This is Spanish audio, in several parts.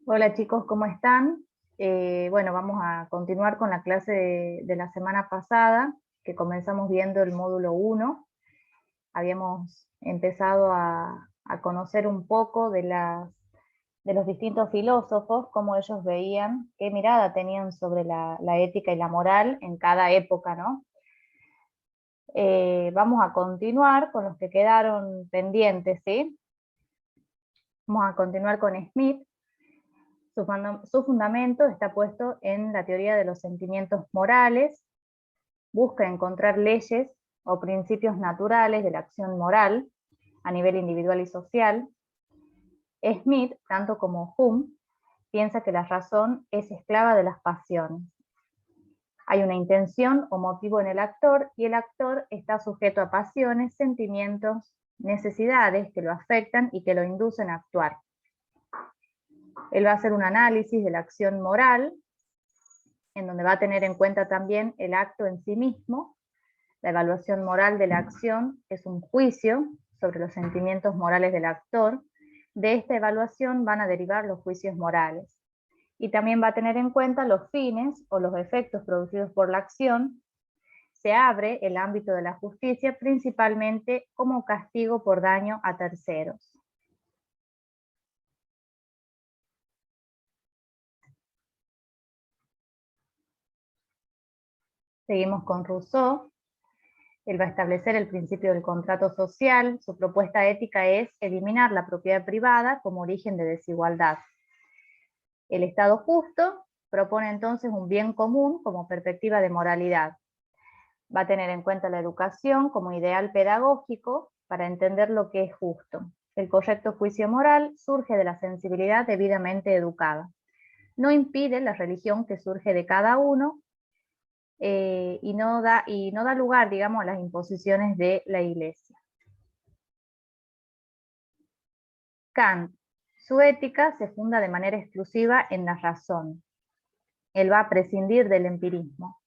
Hola chicos, ¿cómo están? Bueno, vamos a continuar con la clase de la semana pasada, que comenzamos viendo el módulo 1. Habíamos empezado a conocer un poco de los distintos filósofos, cómo ellos veían, qué mirada tenían sobre la ética y la moral en cada época, ¿no? Vamos a continuar con los que quedaron pendientes, ¿sí? Vamos a continuar con Smith. Su fundamento está puesto en la teoría de los sentimientos morales, busca encontrar leyes o principios naturales de la acción moral a nivel individual y social. Smith, tanto como Hume, piensa que la razón es esclava de las pasiones. Hay una intención o motivo en el actor y el actor está sujeto a pasiones, sentimientos, necesidades que lo afectan y que lo inducen a actuar. Él va a hacer un análisis de la acción moral, en donde va a tener en cuenta también el acto en sí mismo. La evaluación moral de la acción es un juicio sobre los sentimientos morales del actor. De esta evaluación van a derivar los juicios morales. Y también va a tener en cuenta los fines o los efectos producidos por la acción. Se abre el ámbito de la justicia principalmente como castigo por daño a terceros. Seguimos con Rousseau. Él va a establecer el principio del contrato social. Su propuesta ética es eliminar la propiedad privada como origen de desigualdad. El Estado justo propone entonces un bien común como perspectiva de moralidad. Va a tener en cuenta la educación como ideal pedagógico para entender lo que es justo. El correcto juicio moral surge de la sensibilidad debidamente educada. No impide la religión que surge de cada uno, y no da lugar, digamos, a las imposiciones de la Iglesia. Kant, su ética se funda de manera exclusiva en la razón. Él va a prescindir del empirismo.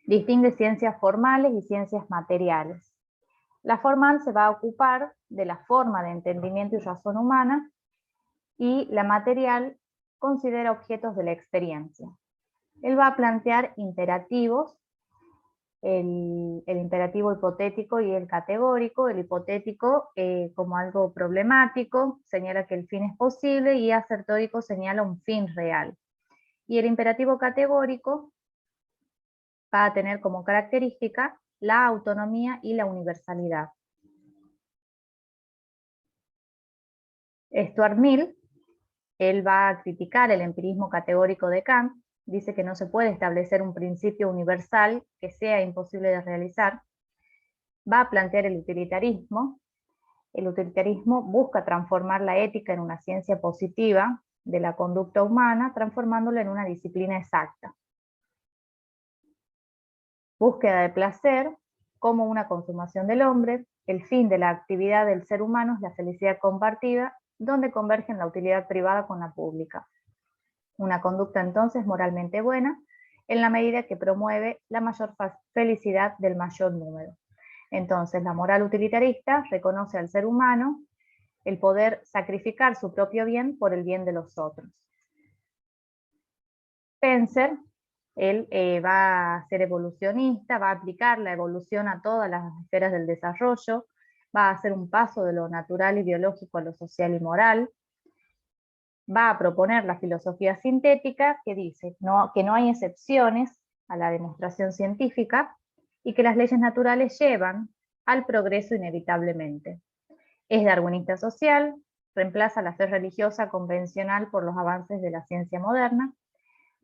Distingue ciencias formales y ciencias materiales. La formal se va a ocupar de la forma de entendimiento y razón humana, y la material considera objetos de la experiencia. Él va a plantear imperativos, el imperativo hipotético y el categórico. El hipotético como algo problemático, señala que el fin es posible, y asertórico señala un fin real. Y el imperativo categórico va a tener como característica la autonomía y la universalidad. Stuart Mill, él va a criticar el empirismo categórico de Kant, dice que no se puede establecer un principio universal que sea imposible de realizar. Va a plantear el utilitarismo. El utilitarismo busca transformar la ética en una ciencia positiva de la conducta humana, transformándola en una disciplina exacta. Búsqueda de placer como una consumación del hombre. El fin de la actividad del ser humano es la felicidad compartida, donde convergen la utilidad privada con la pública. Una conducta entonces moralmente buena en la medida que promueve la mayor felicidad del mayor número. Entonces, la moral utilitarista reconoce al ser humano el poder sacrificar su propio bien por el bien de los otros. Spencer, él va a ser evolucionista, va a aplicar la evolución a todas las esferas del desarrollo, va a hacer un paso de lo natural y biológico a lo social y moral. Va a proponer la filosofía sintética, que dice que no hay excepciones a la demostración científica y que las leyes naturales llevan al progreso inevitablemente. Es darwinista social, reemplaza la fe religiosa convencional por los avances de la ciencia moderna.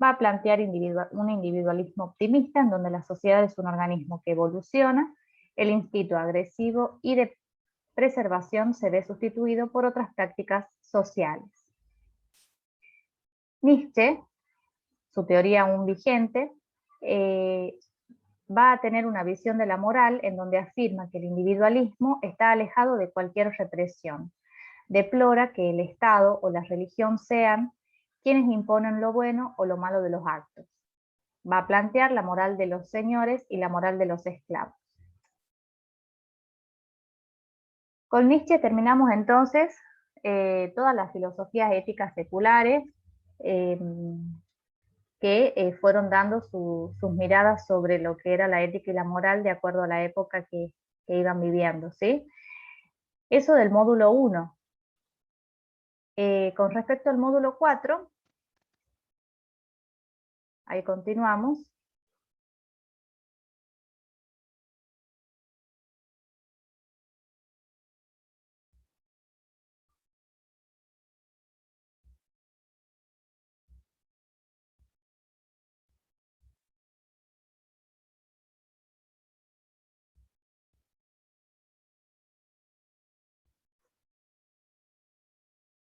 Va a plantear un individualismo optimista en donde la sociedad es un organismo que evoluciona. El instinto agresivo y de preservación se ve sustituido por otras prácticas sociales. Nietzsche, su teoría aún vigente, va a tener una visión de la moral en donde afirma que el individualismo está alejado de cualquier represión. Deplora que el Estado o la religión sean quienes imponen lo bueno o lo malo de los actos. Va a plantear la moral de los señores y la moral de los esclavos. Con Nietzsche terminamos entonces todas las filosofías éticas seculares. que fueron dando sus miradas sobre lo que era la ética y la moral de acuerdo a la época que iban viviendo, ¿sí? Eso del módulo 1. Con respecto al módulo 4, ahí continuamos.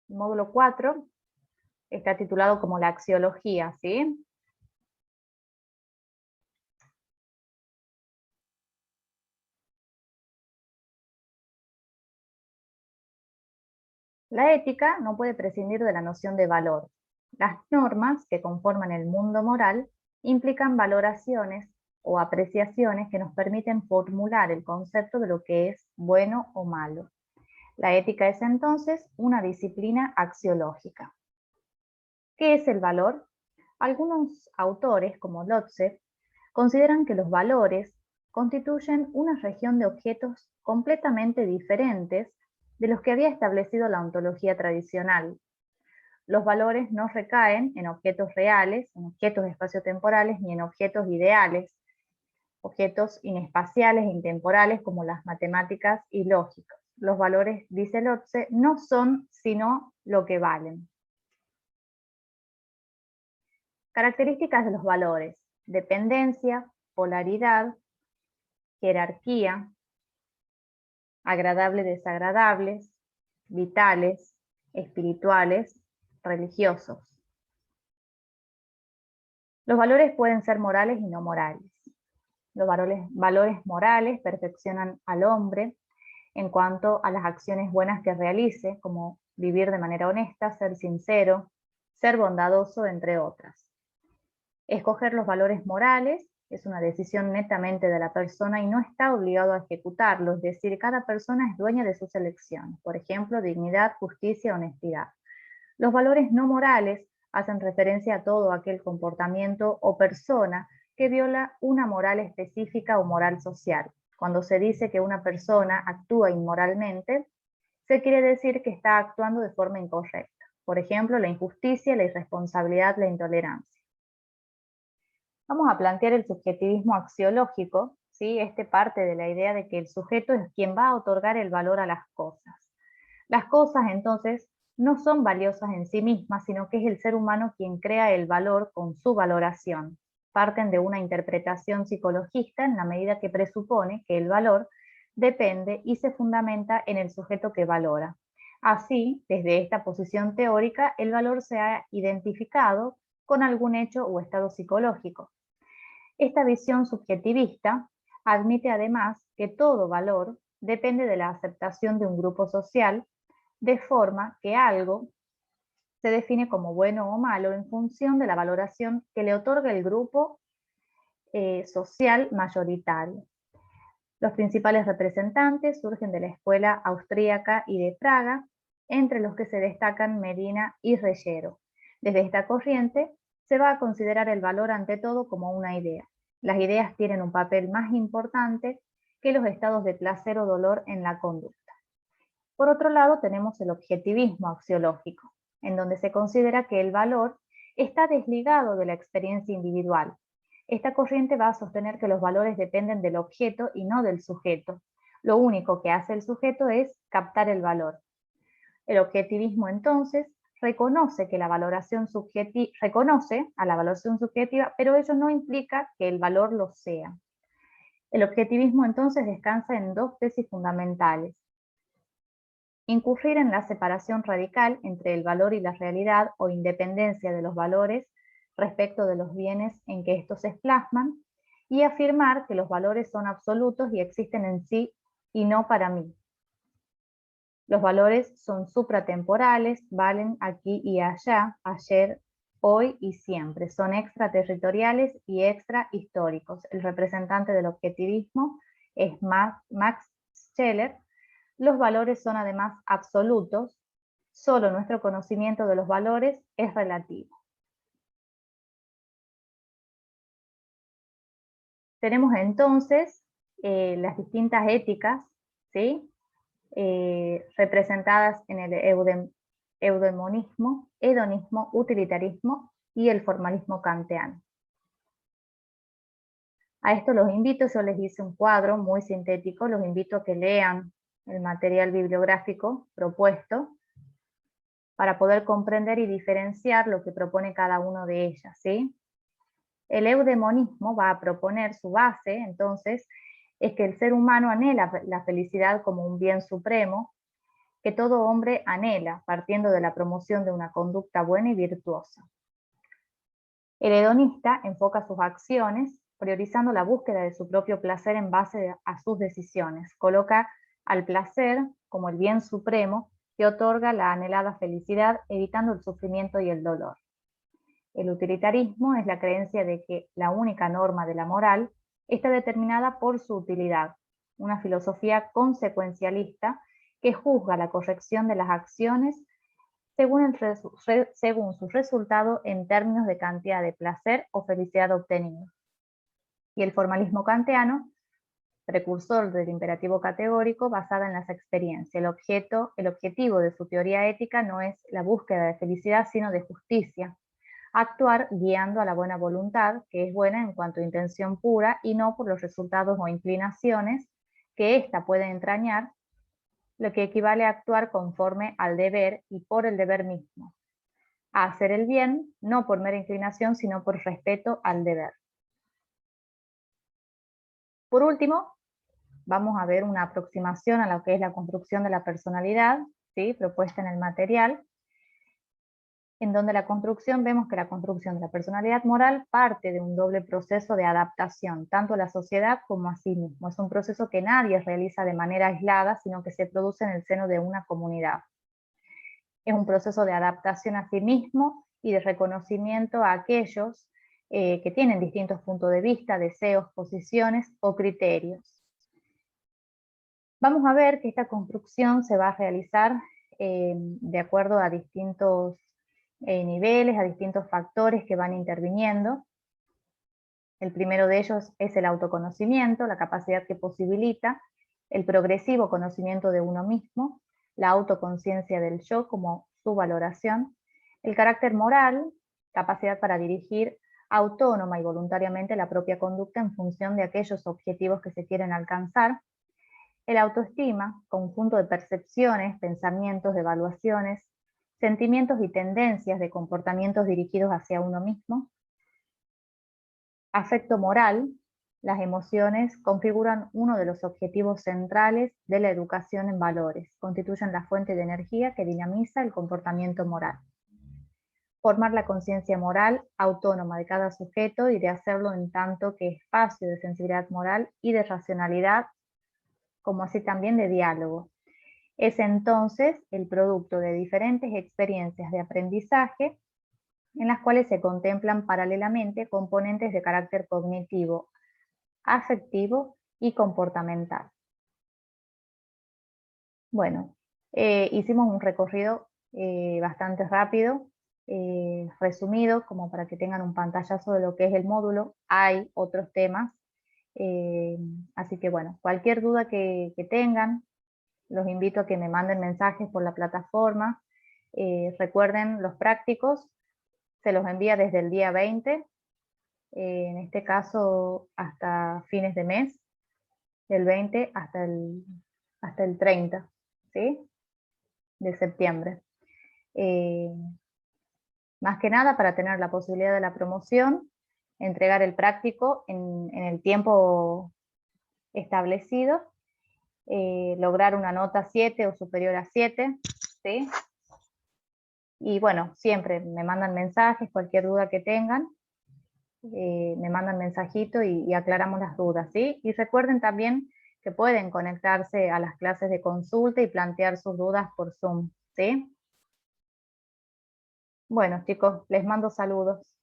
El módulo 4 está titulado como la axiología, ¿sí? La ética no puede prescindir de la noción de valor. Las normas que conforman el mundo moral implican valoraciones o apreciaciones que nos permiten formular el concepto de lo que es bueno o malo. La ética es entonces una disciplina axiológica. ¿Qué es el valor? Algunos autores, como Lotze, consideran que los valores constituyen una región de objetos completamente diferentes de los que había establecido la ontología tradicional. Los valores no recaen en objetos reales, en objetos espaciotemporales, ni en objetos ideales, objetos inespaciales e intemporales como las matemáticas y lógicas. Los valores, dice Lotze, no son sino lo que valen. Características de los valores: dependencia, polaridad, jerarquía, agradables-desagradables, vitales, espirituales, religiosos. Los valores pueden ser morales y no morales. Los valores morales perfeccionan al hombre en cuanto a las acciones buenas que realice, como vivir de manera honesta, ser sincero, ser bondadoso, entre otras. Escoger los valores morales es una decisión netamente de la persona y no está obligado a ejecutarlo, es decir, cada persona es dueña de sus elecciones, por ejemplo, dignidad, justicia, honestidad. Los valores no morales hacen referencia a todo aquel comportamiento o persona que viola una moral específica o moral social. Cuando se dice que una persona actúa inmoralmente, se quiere decir que está actuando de forma incorrecta. Por ejemplo, la injusticia, la irresponsabilidad, la intolerancia. Vamos a plantear el subjetivismo axiológico, ¿sí? Este parte de la idea de que el sujeto es quien va a otorgar el valor a las cosas. Las cosas, entonces, no son valiosas en sí mismas, sino que es el ser humano quien crea el valor con su valoración. Parten de una interpretación psicologista en la medida que presupone que el valor depende y se fundamenta en el sujeto que valora. Así, desde esta posición teórica, el valor se ha identificado con algún hecho o estado psicológico. Esta visión subjetivista admite además que todo valor depende de la aceptación de un grupo social, de forma que algo se define como bueno o malo en función de la valoración que le otorga el grupo social mayoritario. Los principales representantes surgen de la escuela austríaca y de Praga, entre los que se destacan Medina y Reyero. Desde esta corriente se va a considerar el valor ante todo como una idea. Las ideas tienen un papel más importante que los estados de placer o dolor en la conducta. Por otro lado, tenemos el objetivismo axiológico, en donde se considera que el valor está desligado de la experiencia individual. Esta corriente va a sostener que los valores dependen del objeto y no del sujeto. Lo único que hace el sujeto es captar el valor. El objetivismo, entonces, reconoce a la valoración subjetiva, pero ello no implica que el valor lo sea. El objetivismo, entonces, descansa en dos tesis fundamentales: incurrir en la separación radical entre el valor y la realidad o independencia de los valores respecto de los bienes en que estos se plasman, y afirmar que los valores son absolutos y existen en sí y no para mí. Los valores son supratemporales, valen aquí y allá, ayer, hoy y siempre. Son extraterritoriales y extrahistóricos. El representante del objetivismo es Max Scheler. Los valores son además absolutos, solo nuestro conocimiento de los valores es relativo. Tenemos entonces las distintas éticas, ¿sí? Representadas en el eudemonismo, hedonismo, utilitarismo y el formalismo kantiano. A esto los invito, yo les hice un cuadro muy sintético, los invito a que lean el material bibliográfico propuesto para poder comprender y diferenciar lo que propone cada uno de ellas, ¿sí? El eudemonismo va a proponer su base, entonces, es que el ser humano anhela la felicidad como un bien supremo, que todo hombre anhela, partiendo de la promoción de una conducta buena y virtuosa. El hedonista enfoca sus acciones priorizando la búsqueda de su propio placer en base a sus decisiones. Coloca al placer como el bien supremo que otorga la anhelada felicidad, evitando el sufrimiento y el dolor. El utilitarismo es la creencia de que la única norma de la moral está determinada por su utilidad, una filosofía consecuencialista que juzga la corrección de las acciones según su resultado en términos de cantidad de placer o felicidad obtenido. Y el formalismo kantiano, precursor del imperativo categórico basado en las experiencias. El objetivo de su teoría ética no es la búsqueda de felicidad, sino de justicia. Actuar guiando a la buena voluntad, que es buena en cuanto a intención pura, y no por los resultados o inclinaciones que ésta puede entrañar, lo que equivale a actuar conforme al deber y por el deber mismo. A hacer el bien, no por mera inclinación, sino por respeto al deber. Por último, vamos a ver una aproximación a lo que es la construcción de la personalidad, ¿sí? Propuesta en el material, en donde vemos que la construcción de la personalidad moral parte de un doble proceso de adaptación, tanto a la sociedad como a sí mismo. Es un proceso que nadie realiza de manera aislada, sino que se produce en el seno de una comunidad. Es un proceso de adaptación a sí mismo y de reconocimiento a aquellos que tienen distintos puntos de vista, deseos, posiciones o criterios. Vamos a ver que esta construcción se va a realizar de acuerdo a distintos niveles, a distintos factores que van interviniendo. El primero de ellos es el autoconocimiento, la capacidad que posibilita el progresivo conocimiento de uno mismo, la autoconciencia del yo como su valoración, el carácter moral, capacidad para dirigir autónoma y voluntariamente la propia conducta en función de aquellos objetivos que se quieren alcanzar, el autoestima, conjunto de percepciones, pensamientos, evaluaciones, sentimientos y tendencias de comportamientos dirigidos hacia uno mismo. Afecto moral, las emociones configuran uno de los objetivos centrales de la educación en valores, constituyen la fuente de energía que dinamiza el comportamiento moral. Formar la conciencia moral autónoma de cada sujeto y de hacerlo en tanto que espacio de sensibilidad moral y de racionalidad, como así también de diálogo. Es entonces el producto de diferentes experiencias de aprendizaje en las cuales se contemplan paralelamente componentes de carácter cognitivo, afectivo y comportamental. Bueno, hicimos un recorrido bastante rápido, resumido, como para que tengan un pantallazo de lo que es el módulo. Hay otros temas, así que bueno, cualquier duda que tengan, los invito a que me manden mensajes por la plataforma. Recuerden, los prácticos se los envía desde el día 20, en este caso hasta fines de mes, del 20 hasta el 30, ¿sí? De septiembre. Más que nada para tener la posibilidad de la promoción, entregar el práctico en el tiempo establecido, lograr una nota 7 o superior a 7, ¿sí? Y bueno, siempre me mandan mensajes, cualquier duda que tengan, me mandan mensajito y aclaramos las dudas, ¿sí? Y recuerden también que pueden conectarse a las clases de consulta y plantear sus dudas por Zoom, ¿sí? Bueno, chicos, les mando saludos.